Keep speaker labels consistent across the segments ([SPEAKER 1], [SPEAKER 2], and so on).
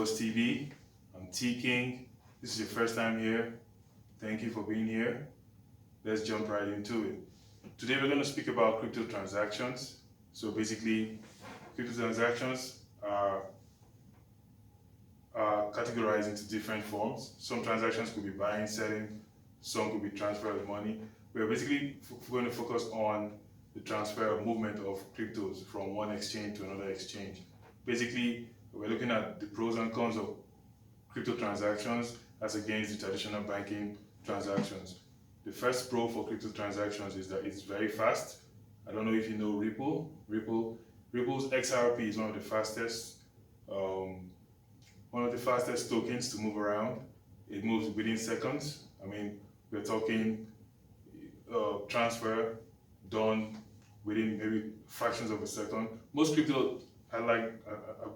[SPEAKER 1] Boss TV. I'm T King. This is your first time here. Thank you for being here. Let's jump right into it. Today we're going to speak about crypto transactions. So basically, crypto transactions are categorized into different forms. Some transactions could be buying, selling, some could be transfer of money. We're basically going to focus on the transfer of movement of cryptos from one exchange to another exchange. Basically, we're looking at the pros and cons of crypto transactions as against the traditional banking transactions. The first pro for crypto transactions is that it's very fast. I don't know if you know Ripple's XRP is one of the fastest tokens to move around. It moves within seconds. I mean, we're talking transfer done within maybe fractions of a second. Most crypto are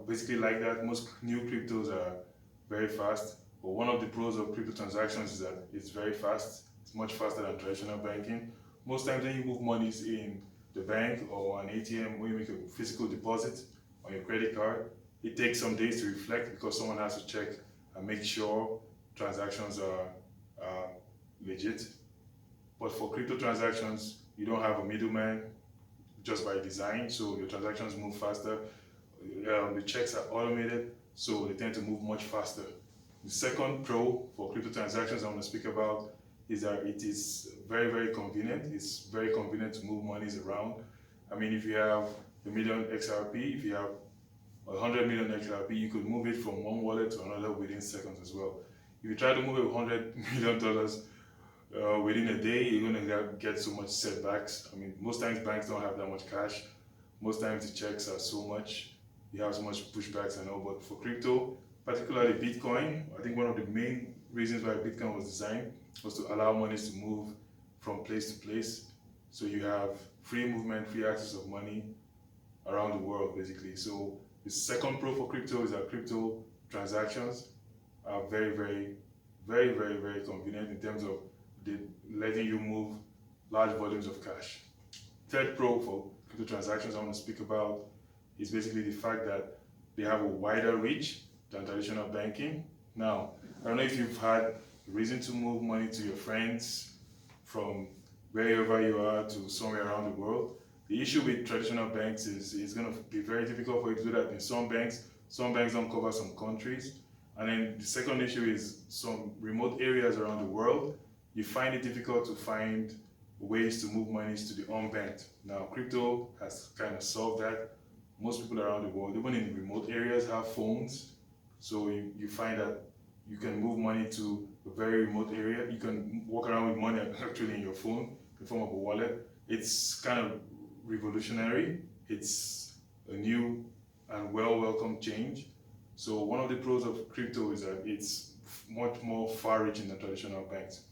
[SPEAKER 1] basically like that. Most new cryptos are very fast. But one of the pros of crypto transactions is that it's very fast. It's much faster than traditional banking. Most times when you move monies in the bank or an ATM, when you make a physical deposit on your credit card, it takes some days to reflect because someone has to check and make sure transactions are legit. But for crypto transactions, you don't have a middleman just by design, so your transactions move faster. The checks are automated, so they tend to move much faster. The second pro for crypto transactions I want to speak about is that it is very, very convenient. It's very convenient to move monies around. I mean, if you have a million XRP, if you have 100 million XRP, you could move it from one wallet to another within seconds as well. If you try to move $100 million within a day, you're going to get so much setbacks. I mean, most times banks don't have that much cash. Most times the checks are so much, you have so much pushbacks and all. But for crypto, particularly Bitcoin, I think one of the main reasons why Bitcoin was designed was to allow monies to move from place to place. So you have free movement, free access of money around the world, basically. So the second pro for crypto is that crypto transactions are very, very, very, very, very convenient in terms of letting you move large volumes of cash. Third pro for crypto transactions I want to speak about is basically the fact that they have a wider reach than traditional banking. Now, I don't know if you've had reason to move money to your friends from wherever you are to somewhere around the world. The issue with traditional banks is it's going to be very difficult for you to do that in some banks. Some banks don't cover some countries. And then the second issue is some remote areas around the world, you find it difficult to find ways to move monies to the unbanked. Now, crypto has kind of solved that. Most people around the world, even in remote areas, have phones. So you find that you can move money to a very remote area. You can walk around with money actually in your phone in the form of a wallet. It's kind of revolutionary. It's a new and welcome change. So one of the pros of crypto is that it's much more far-reaching than traditional banks.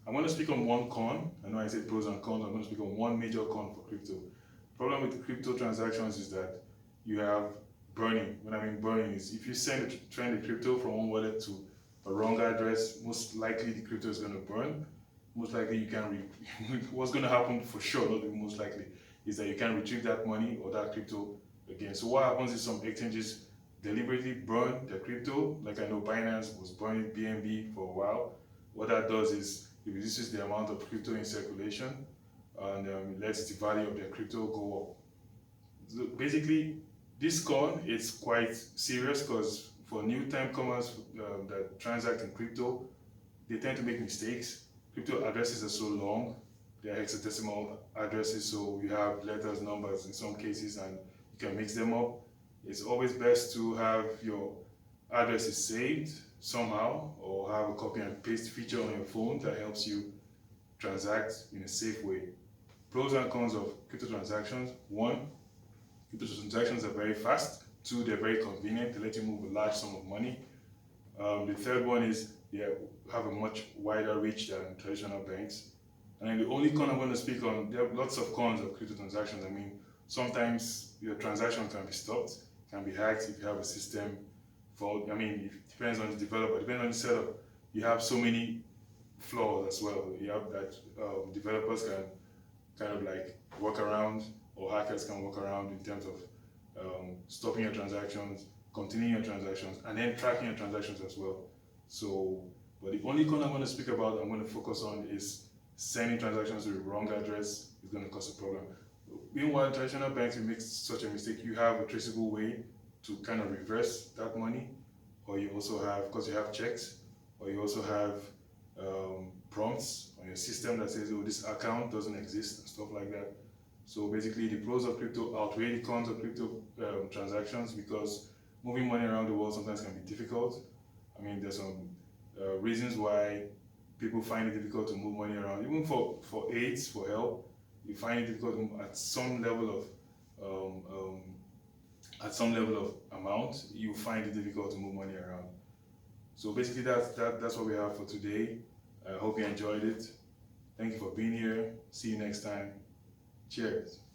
[SPEAKER 1] I'm going to speak on one con. I know I said pros and cons. I'm going to speak on one major con for crypto. The problem with crypto transactions is that you have burning. When I mean burning is if you send the crypto from one wallet to a wrong address, most likely the crypto is going to burn. Most likely you can what's going to happen for sure, not even most likely, is that you can retrieve that money or that crypto again. So what happens is some exchanges deliberately burn their crypto. Like I know Binance was burning BNB for a while. What that does is it reduces the amount of crypto in circulation and it lets the value of their crypto go up. So basically, this con is quite serious because for new time comers that transact in crypto, they tend to make mistakes. Crypto addresses are so long, they are hexadecimal addresses, so you have letters, numbers in some cases, and you can mix them up. It's always best to have your addresses saved somehow or have a copy and paste feature on your phone that helps you transact in a safe way. Pros and cons of crypto transactions. One, crypto transactions are very fast. Two, they're very convenient. They let you move a large sum of money. The third one is they have a much wider reach than traditional banks. And then the only con I'm going to speak on, there are lots of cons of crypto transactions. I mean, sometimes your transaction can be stopped, can be hacked if you have a system fault. I mean, it depends on the developer, depends on the setup. You have so many flaws as well. You have that developers can kind of like work around, or hackers can work around in terms of stopping your transactions, continuing your transactions, and then tracking your transactions as well. So, but the only con I'm going to speak about, I'm going to focus on is sending transactions to the wrong address is going to cause a problem. Meanwhile, traditional banks, if you make such a mistake, you have a traceable way to kind of reverse that money, or you also have, because you have checks, or you also have prompts on your system that says, oh, this account doesn't exist and stuff like that. So basically, the pros of crypto outweigh the cons of crypto transactions, because moving money around the world sometimes can be difficult. I mean, there's some reasons why people find it difficult to move money around. Even for aids, for help, you find it difficult at some level of amount. You find it difficult to move money around. So basically, that's what we have for today. I hope you enjoyed it. Thank you for being here. See you next time. Cheers.